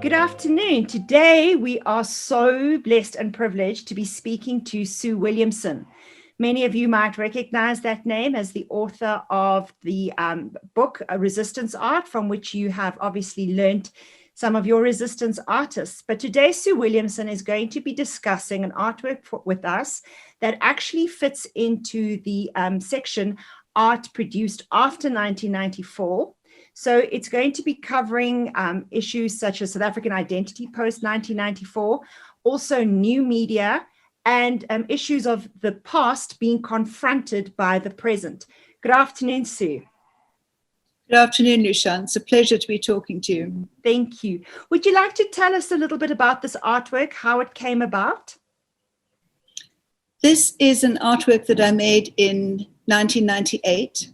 Good afternoon. Today we are so blessed and privileged to be speaking to Sue Williamson. Many of you might recognize that name as the author of the book Resistance Art, from which you have obviously learned some of your resistance artists. But today Sue Williamson is going to be discussing an artwork with us that actually fits into the section art produced after 1994. So it's going to be covering issues such as South African identity post-1994, also new media, and issues of the past being confronted by the present. Good afternoon, Sue. Good afternoon, Lushan. It's a pleasure to be talking to you. Thank you. Would you like to tell us a little bit about this artwork, how it came about? This is an artwork that I made in 1998.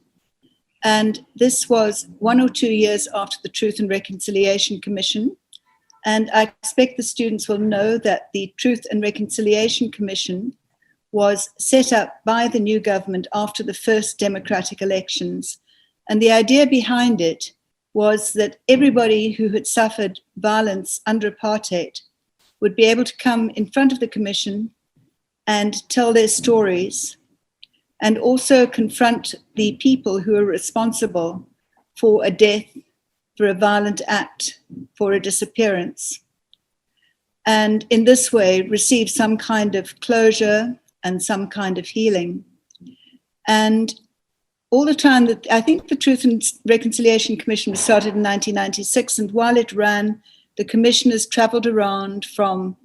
And this was 1 or 2 years after the Truth and Reconciliation Commission. And I expect the students will know that the Truth and Reconciliation Commission was set up by the new government after the first democratic elections. And the idea behind it was that everybody who had suffered violence under apartheid would be able to come in front of the commission and tell their stories, and also confront the people who are responsible for a death, for a violent act, for a disappearance. And in this way, receive some kind of closure and some kind of healing. And all the time that I think the Truth and Reconciliation Commission was started in 1996, and while it ran, the commissioners traveled around from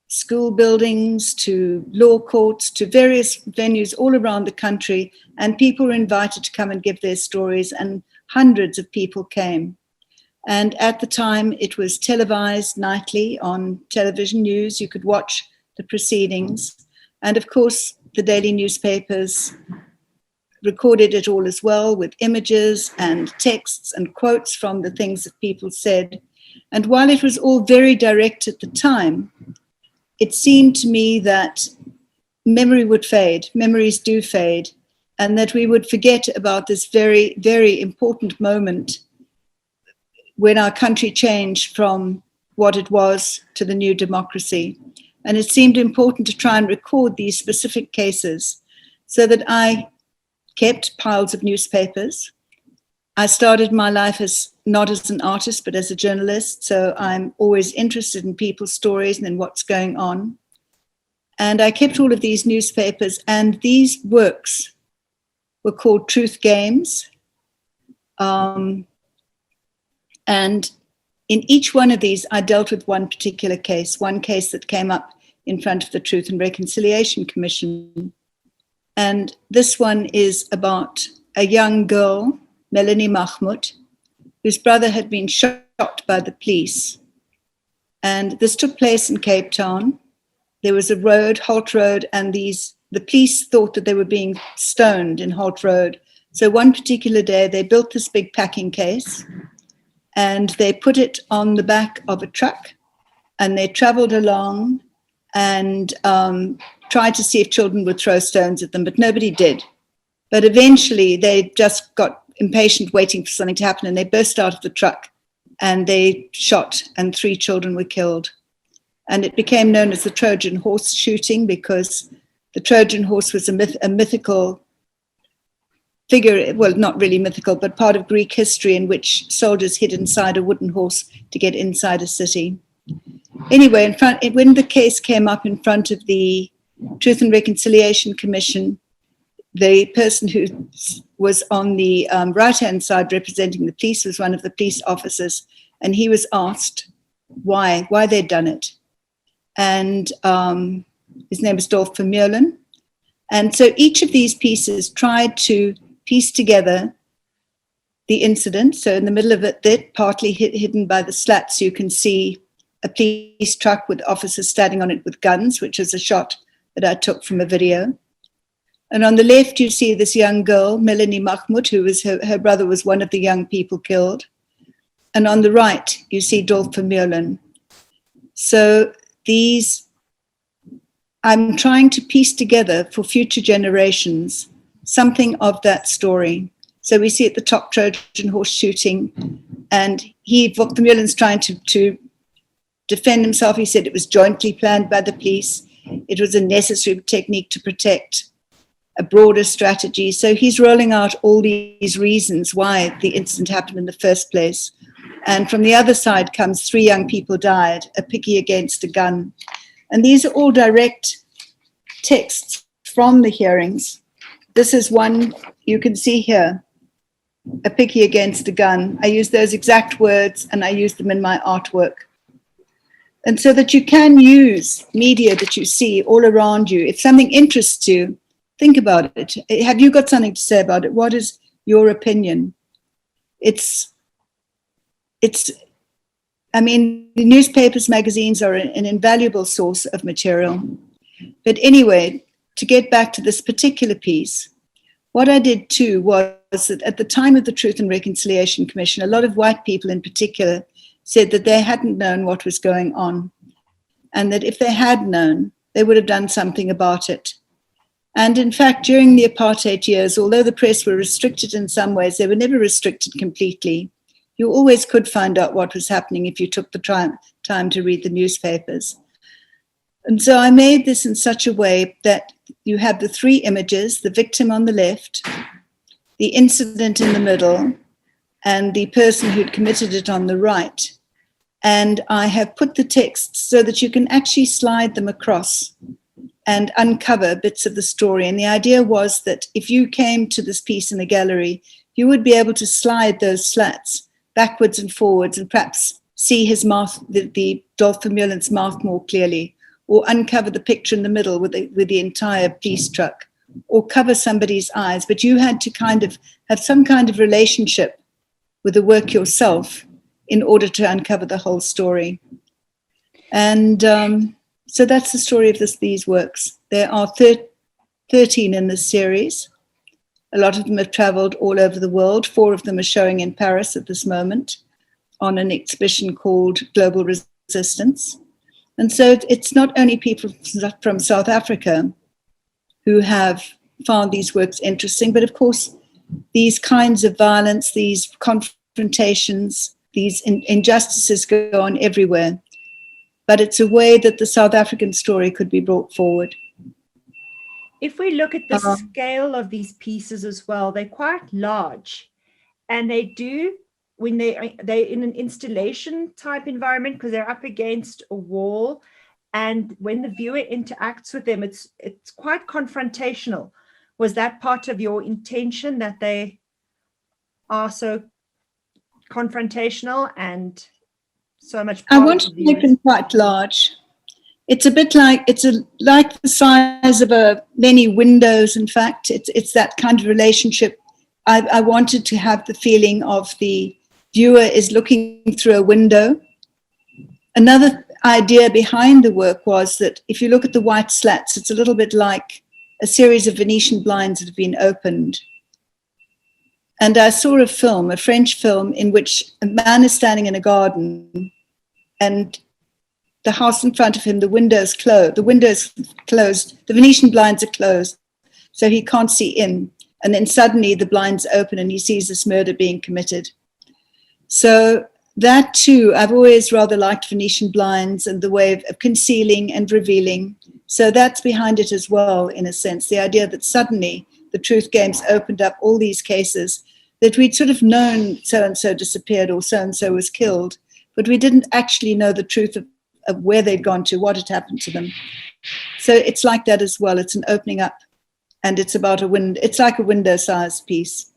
school buildings to law courts to various venues all around the country, and people were invited to come and give their stories, and hundreds of people came. And at the time it was televised nightly on television news. You could watch the proceedings, and of course the daily newspapers recorded it all as well, with images and texts and quotes from the things that people said. And while it was all very direct at the time, it seemed to me that memory would fade, memories do fade, and that we would forget about this very, very important moment when our country changed from what it was to the new democracy. And it seemed important to try and record these specific cases, so that I kept piles of newspapers. I started my life not as an artist, but as a journalist. So I'm always interested in people's stories and in what's going on. And I kept all of these newspapers, and these works were called Truth Games. And in each one of these, I dealt with one particular case, one case that came up in front of the Truth and Reconciliation Commission. And this one is about a young girl, Melanie Mahmoud, whose brother had been shot by the police. And this took place in Cape Town. There was a road, Holt Road, and the police thought that they were being stoned in Holt Road. So one particular day, they built this big packing case, and they put it on the back of a truck, and they traveled along and tried to see if children would throw stones at them, but nobody did. But eventually they just got impatient waiting for something to happen, and they burst out of the truck and they shot, and 3 children were killed. And it became known as the Trojan horse shooting, because the Trojan horse was a mythical figure, well, not really mythical, but part of Greek history, in which soldiers hid inside a wooden horse to get inside a city. Anyway, when the case came up in front of the Truth and Reconciliation Commission, the person who was on the right-hand side representing the police was one of the police officers, and he was asked why they'd done it. And his name is Dolf Vermeulen. And so each of these pieces tried to piece together the incident. So in the middle of it, partly hidden by the slats, you can see a police truck with officers standing on it with guns, which is a shot that I took from a video. And on the left, you see this young girl, Melanie Mahmoud, who was her brother was one of the young people killed. And on the right, you see Dolf Vermeulen. So I'm trying to piece together for future generations something of that story. So we see at the top Trojan horse shooting, and Vermeulen's trying to defend himself. He said it was jointly planned by the police. It was a necessary technique to protect a broader strategy. So he's rolling out all these reasons why the incident happened in the first place. And from the other side comes 3 young people died, a picky against a gun. And these are all direct texts from the hearings. This is one you can see here, a picky against a gun. I use those exact words and I use them in my artwork. And so that you can use media that you see all around you. If something interests you, think about it. Have you got something to say about it? What is your opinion? I mean, the newspapers, magazines are an invaluable source of material. But anyway, to get back to this particular piece, what I did too was that at the time of the Truth and Reconciliation Commission, a lot of white people in particular said that they hadn't known what was going on, and that if they had known, they would have done something about it. And in fact, during the apartheid years, although the press were restricted in some ways, they were never restricted completely. You always could find out what was happening if you took the time to read the newspapers. And so I made this in such a way that you have the 3 images, the victim on the left, the incident in the middle, and the person who'd committed it on the right. And I have put the texts so that you can actually slide them across and uncover bits of the story. And the idea was that if you came to this piece in the gallery, you would be able to slide those slats backwards and forwards and perhaps see his mouth, the Dolph Vermeulen's mouth more clearly, or uncover the picture in the middle with the entire police truck, or cover somebody's eyes. But you had to kind of have some kind of relationship with the work yourself in order to uncover the whole story. And so that's the story of these works. There are 13 in this series. A lot of them have traveled all over the world. 4 of them are showing in Paris at this moment on an exhibition called Global Resistance. And so it's not only people from South Africa who have found these works interesting, but of course, these kinds of violence, these confrontations, these injustices go on everywhere. But it's a way that the South African story could be brought forward. If we look at the scale of these pieces as well, they're quite large, and they do, when they're in an installation type environment, because they're up against a wall, and when the viewer interacts with them, it's quite confrontational. Was that part of your intention, that they are so confrontational and so much? I want to make them quite large. It's a bit like like the size of many windows. In fact, it's that kind of relationship. I wanted to have the feeling of the viewer is looking through a window. Another idea behind the work was that if you look at the white slats, it's a little bit like a series of Venetian blinds that have been opened. And I saw a film, a French film, in which a man is standing in a garden and the house in front of him, the windows closed, the Venetian blinds are closed, so he can't see in. And then suddenly the blinds open and he sees this murder being committed. So that too, I've always rather liked Venetian blinds and the way of concealing and revealing. So that's behind it as well, in a sense, the idea that suddenly the truth games opened up all these cases that we'd sort of known so-and-so disappeared or so-and-so was killed, but we didn't actually know the truth of where they'd gone to, what had happened to them. So it's like that as well. It's an opening up, and it's about it's like a window-sized piece.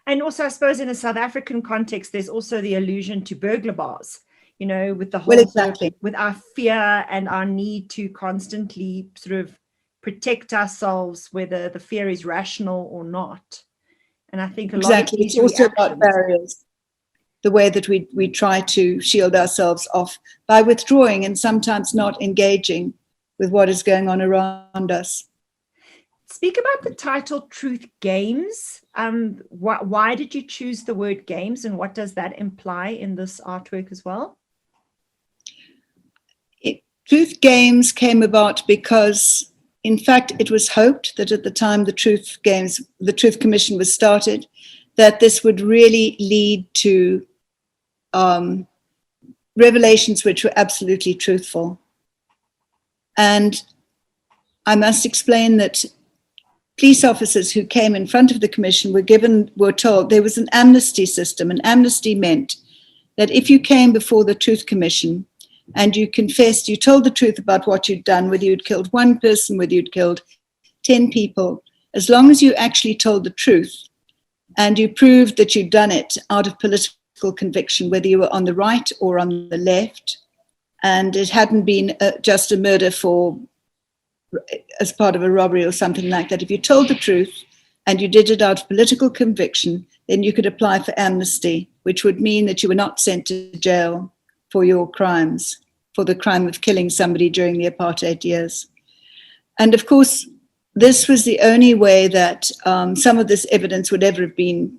And also, I suppose in a South African context, there's also the allusion to burglar bars, you know, with the whole, exactly, with our fear and our need to constantly sort of protect ourselves, whether the fear is rational or not. And I think a lot of these it's also about barriers, the way that we try to shield ourselves off by withdrawing and sometimes not engaging with what is going on around us. Speak about the title Truth Games. Why did you choose the word games, and what does that imply in this artwork as well? Truth Games came about because, in fact, it was hoped that at the time the Truth Commission was started, that this would really lead to revelations which were absolutely truthful. And I must explain that police officers who came in front of the commission were told there was an amnesty system. An amnesty meant that if you came before the Truth Commission and you confessed, you told the truth about what you'd done, whether you'd killed one person, whether you'd killed 10 people, as long as you actually told the truth and you proved that you'd done it out of political conviction, whether you were on the right or on the left, and it hadn't been just a murder as part of a robbery or something like that. If you told the truth and you did it out of political conviction, then you could apply for amnesty, which would mean that you were not sent to jail for your crimes, for the crime of killing somebody during the apartheid years. And of course, this was the only way that some of this evidence would ever have been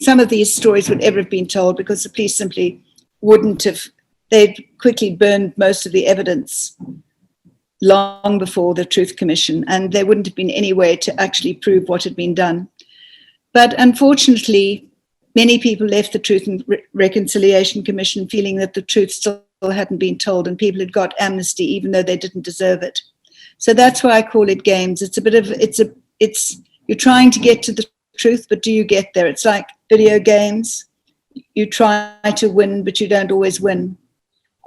some of these stories would ever have been told, because the police simply wouldn't have, they'd quickly burned most of the evidence long before the Truth Commission, and there wouldn't have been any way to actually prove what had been done. But unfortunately, many people left the Truth and Reconciliation Commission feeling that the truth still hadn't been told, and people had got amnesty even though they didn't deserve it. So that's why I call it games. It's a bit of, you're trying to get to the truth, but do you get there? It's like video games. You try to win, but you don't always win.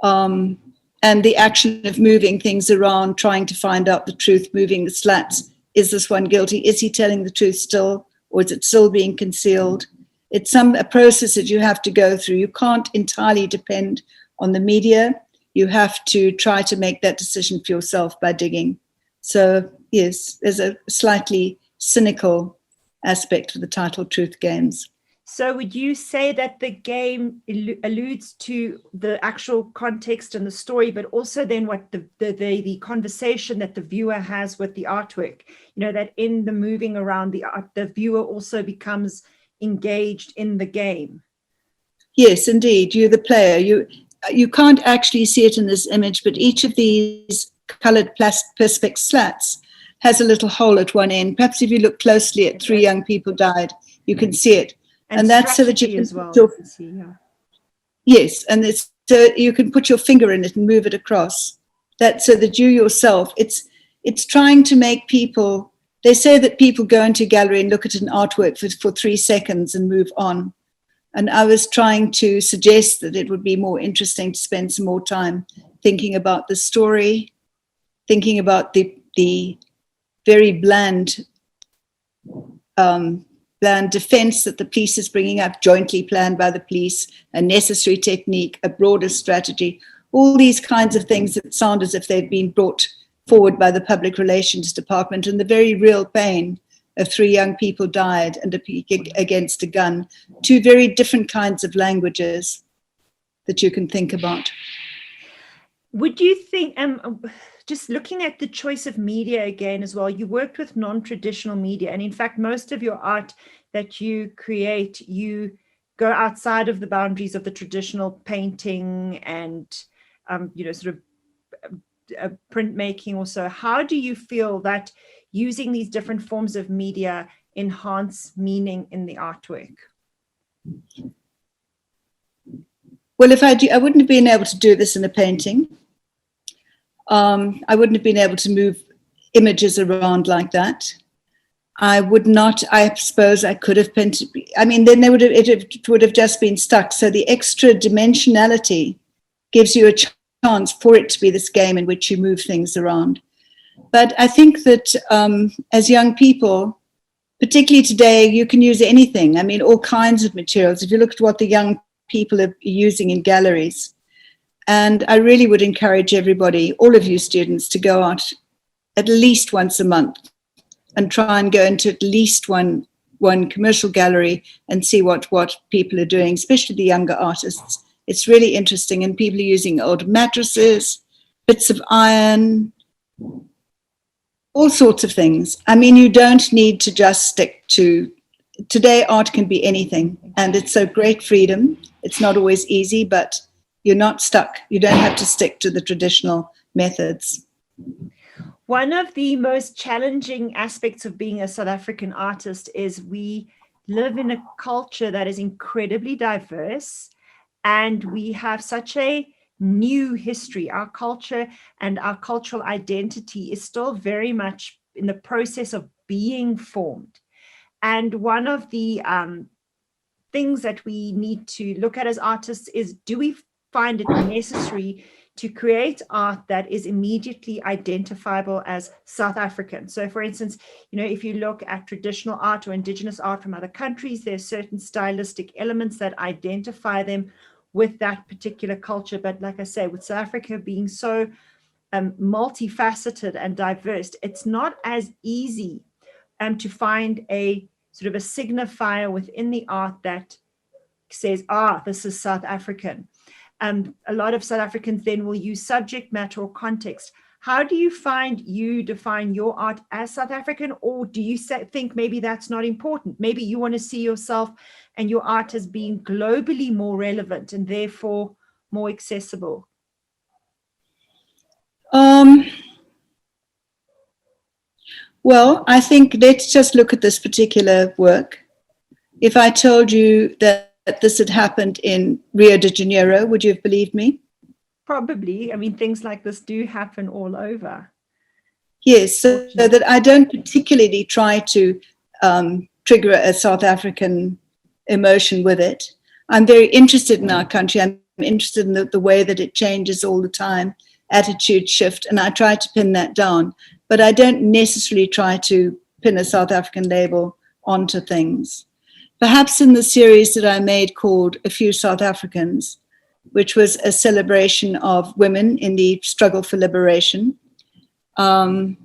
And the action of moving things around, trying to find out the truth, moving the slats. Is this one guilty? Is he telling the truth still? Or is it still being concealed? It's a process that you have to go through. You can't entirely depend on the media. You have to try to make that decision for yourself by digging. So yes, there's a slightly cynical aspect to the title Truth Games. So would you say that the game alludes to the actual context and the story, but also then what the conversation that the viewer has with the artwork, that in the moving around the art, the viewer also becomes engaged in the game? Yes, indeed. You're the player. You can't actually see it in this image, but each of these colored perspex slats has a little hole at one end. Perhaps if you look closely at 3 young people died, you can see it. And that's so that you can as well. See, yeah. Yes, and it's so you can put your finger in it and move it across. That's so that you yourself, it's trying to make people, they say that people go into a gallery and look at an artwork for 3 seconds and move on. And I was trying to suggest that it would be more interesting to spend some more time thinking about the story, thinking about the very bland defense that the police is bringing up, jointly planned by the police, a necessary technique, a broader strategy, all these kinds of things that sound as if they've been brought forward by the Public Relations Department, and the very real pain of 3 young people died and against a gun. 2 very different kinds of languages that you can think about. Would you think, just looking at the choice of media again as well, you worked with non-traditional media, and in fact, most of your art that you create, you go outside of the boundaries of the traditional painting and, sort of printmaking also. How do you feel that using these different forms of media enhance meaning in the artwork? Well, I wouldn't have been able to do this in a painting. I wouldn't have been able to move images around like that. I suppose I could have painted, then it would have just been stuck. So the extra dimensionality gives you a chance for it to be this game in which you move things around. But I think that as young people, particularly today, you can use anything. All kinds of materials. If you look at what the young people are using in galleries. And I really would encourage everybody, all of you students, to go out at least once a month and try and go into at least one commercial gallery and see what people are doing, especially the younger artists. It's really interesting, and people are using old mattresses, bits of iron, all sorts of things. You don't need to just stick to, today art can be anything, and it's a great freedom. It's not always easy, but you're not stuck. You don't have to stick to the traditional methods. One of the most challenging aspects of being a South African artist is we live in a culture that is incredibly diverse, And we have such a new history. Our culture and our cultural identity is still very much in the process of being formed. And one of the things that we need to look at as artists is, do we find it necessary to create art that is immediately identifiable as South African? So for instance, if you look at traditional art or indigenous art from other countries, there's certain stylistic elements that identify them with that particular culture. But like I say, with South Africa being so multifaceted and diverse, it's not as easy to find a sort of a signifier within the art that says, this is South African. A lot of South Africans then will use subject matter or context. How do you find you define your art as South African, or do you think maybe that's not important? Maybe you want to see yourself and your art as being globally more relevant and therefore more accessible? Well, I think let's just look at this particular work. If I told you that this had happened in Rio de Janeiro, would you have believed me? Probably. I mean, things like this do happen all over. Yes, so that I don't particularly try to trigger a South African emotion with it. I'm very interested in our country. I'm interested in the way that it changes all the time, attitude shift, and I try to pin that down. But I don't necessarily try to pin a South African label onto things. Perhaps in the series that I made called A Few South Africans, which was a celebration of women in the struggle for liberation, there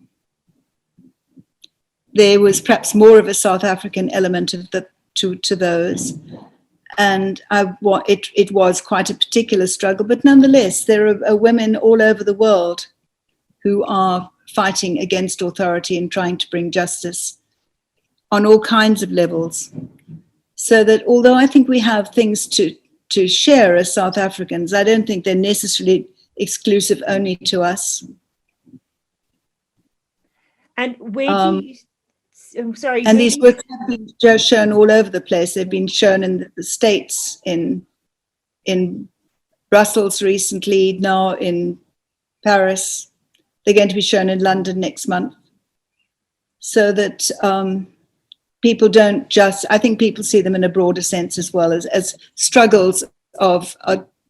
was perhaps more of a South African element of to those. And it was quite a particular struggle, but nonetheless, there are women all over the world who are fighting against authority and trying to bring justice on all kinds of levels. So that although I think we have things to share as South Africans, I don't think they're necessarily exclusive only to us. And where do you... I'm sorry. And these works have been just shown all over the place. They've been shown in the States, in Brussels recently, now in Paris. They're going to be shown in London next month. So that people don't just, I think people see them in a broader sense as well as struggles of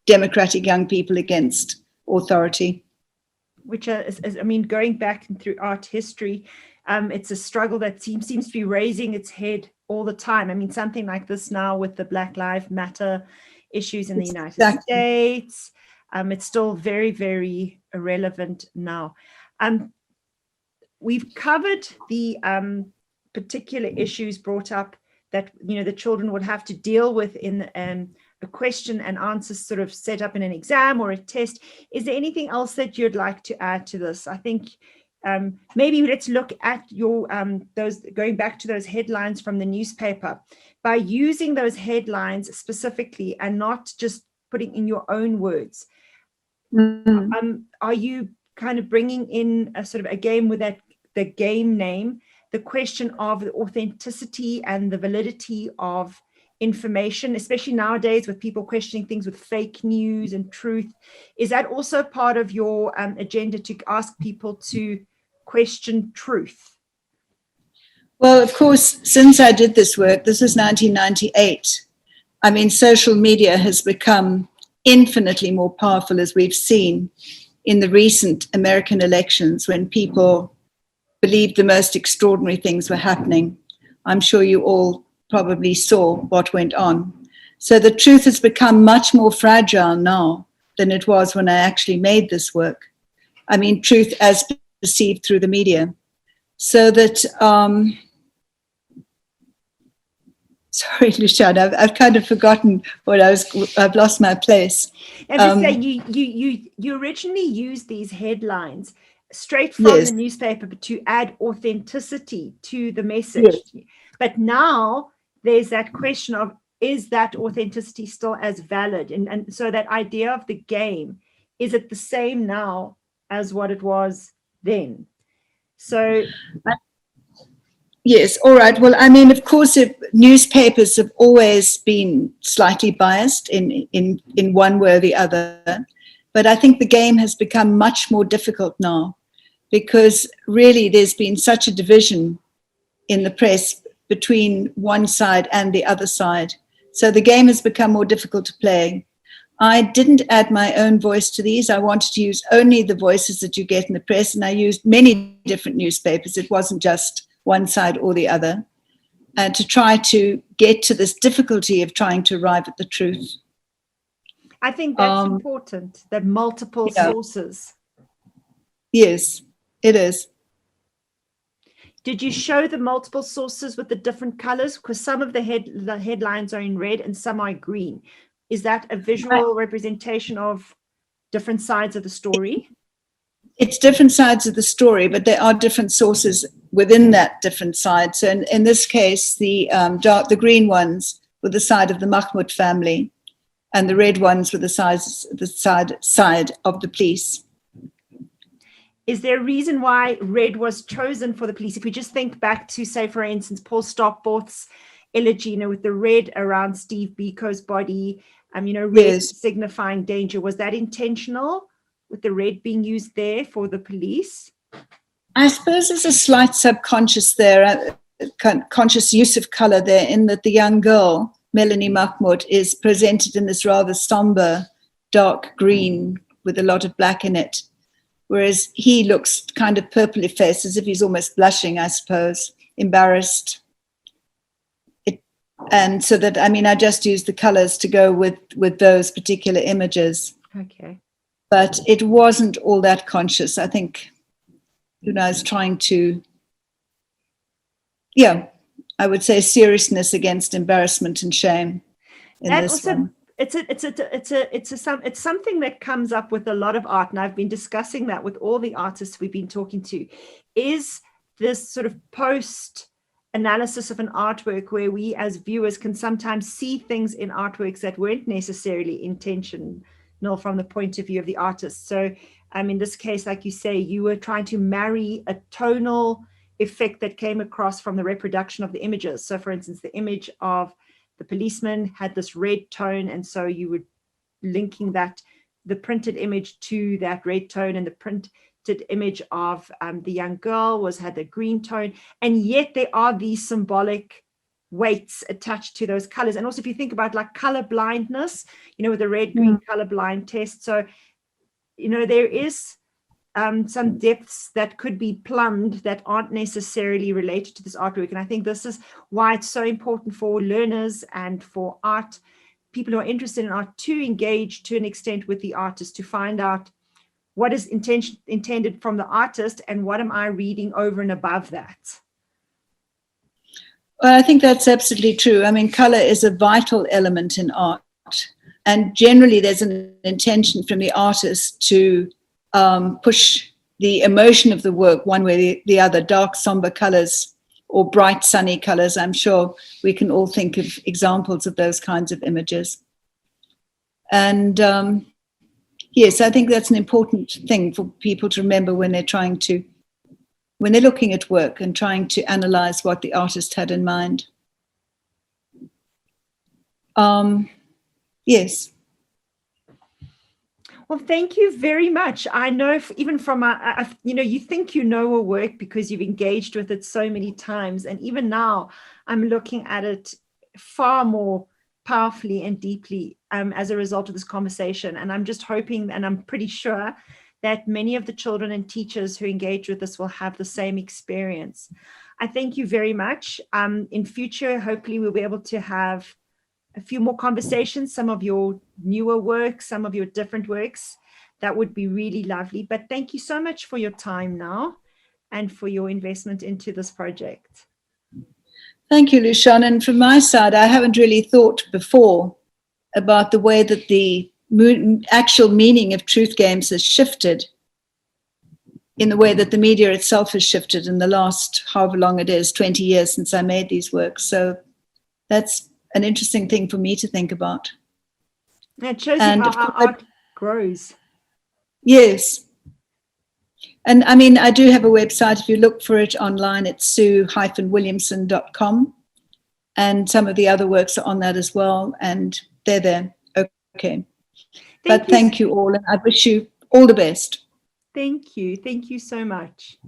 democratic young people against authority. Which is, I mean, going back through art history, it's a struggle that seems to be raising its head all the time. I mean, something like this now with the Black Lives Matter issues in the United States, it's still very, very relevant now. We've covered the particular issues brought up that, the children would have to deal with in a question and answer sort of set up in an exam or a test. Is there anything else that you'd like to add to this? I think maybe let's look at your those, going back to those headlines from the newspaper. By using those headlines specifically and not just putting in your own words, are you kind of bringing in a sort of a game with the game name, the question of the authenticity and the validity of information, especially nowadays with people questioning things with fake news and truth? Is that also part of your agenda, to ask people to question truth? Well, of course, since I did this work, this is 1998. I mean, social media has become infinitely more powerful, as we've seen in the recent American elections, when people believed the most extraordinary things were happening. I'm sure you all probably saw what went on. So the truth has become much more fragile now than it was when I actually made this work. I mean, truth as perceived through the media. So that, sorry, Luciane, I've kind of forgotten I've lost my place. And just say, you originally used these headlines straight from the newspaper to add authenticity to the message. Yes. But now there's that question of, is that authenticity still as valid? And so that idea of the game, is it the same now as what it was then? So Yes, all right. Well, I mean, of course, if newspapers have always been slightly biased in one way or the other, but I think the game has become much more difficult now because really there's been such a division in the press between one side and the other side. So the game has become more difficult to play. I didn't add my own voice to these. I wanted to use only the voices that you get in the press, and I used many different newspapers. It wasn't just one side or the other, to try to get to this difficulty of trying to arrive at the truth. I think that's important, that multiple sources. Yes, it is. Did you show the multiple sources with the different colors? Because some of the headlines are in red and some are green. Is that a visual representation of different sides of the story? It's different sides of the story, but there are different sources within that different side. So in this case, the green ones were the side of the Mahmoud family, and the red ones were the side of the police. Is there a reason why red was chosen for the police? If we just think back to, say, for instance, Paul Stockport's elegy, with the red around Steve Biko's body, red signifying danger. Was that intentional with the red being used there for the police? I suppose there's a slight subconscious there, conscious use of color there, in that the young girl, Melanie Mahmoud, is presented in this rather somber, dark green with a lot of black in it, whereas he looks kind of purpley faced, as if he's almost blushing, I suppose, embarrassed. And so that, I just used the colors to go with those particular images. Okay. But it wasn't all that conscious. I think, I was trying to, I would say seriousness against embarrassment and shame in this also, one. It's something that comes up with a lot of art, and I've been discussing that with all the artists we've been talking to, is this sort of post analysis of an artwork where we as viewers can sometimes see things in artworks that weren't necessarily intentional from the point of view of the artist. So in this case, like you say, you were trying to marry a tonal effect that came across from the reproduction of the images. So for instance, the image of the policeman had this red tone, and so you were linking the printed image to that red tone, and the printed image of the young girl had the green tone, and yet there are these symbolic weights attached to those colors. And also if you think about like color blindness, with the red green color blind test, so there is some depths that could be plumbed that aren't necessarily related to this artwork. And I think this is why it's so important for learners and for art people who are interested in art to engage to an extent with the artist, to find out what is intended from the artist and what am I reading over and above that. Well, I think that's absolutely true. Color is a vital element in art, and generally there's an intention from the artist to push the emotion of the work one way or the other, dark, somber colors or bright, sunny colors. I'm sure we can all think of examples of those kinds of images. And yes, I think that's an important thing for people to remember when they're looking at work and trying to analyze what the artist had in mind. Yes. Well, thank you very much. I know even from you think you know a work because you've engaged with it so many times. And even now I'm looking at it far more powerfully and deeply as a result of this conversation. And I'm just hoping, and I'm pretty sure that many of the children and teachers who engage with this will have the same experience. I thank you very much. In future, hopefully we'll be able to have a few more conversations, some of your newer work, some of your different works. That would be really lovely. But thank you so much for your time now and for your investment into this project. Thank you, Lushan. And from my side, I haven't really thought before about the way that the actual meaning of truth games has shifted in the way that the media itself has shifted in the last, however long it is, 20 years since I made these works. So that's an interesting thing for me to think about. It shows you how art grows. Yes. And I mean, I do have a website. If you look for it online, it's sue-williamson.com. And some of the other works are on that as well. And they're there. Okay. But thank you all. And I wish you all the best. Thank you. Thank you so much.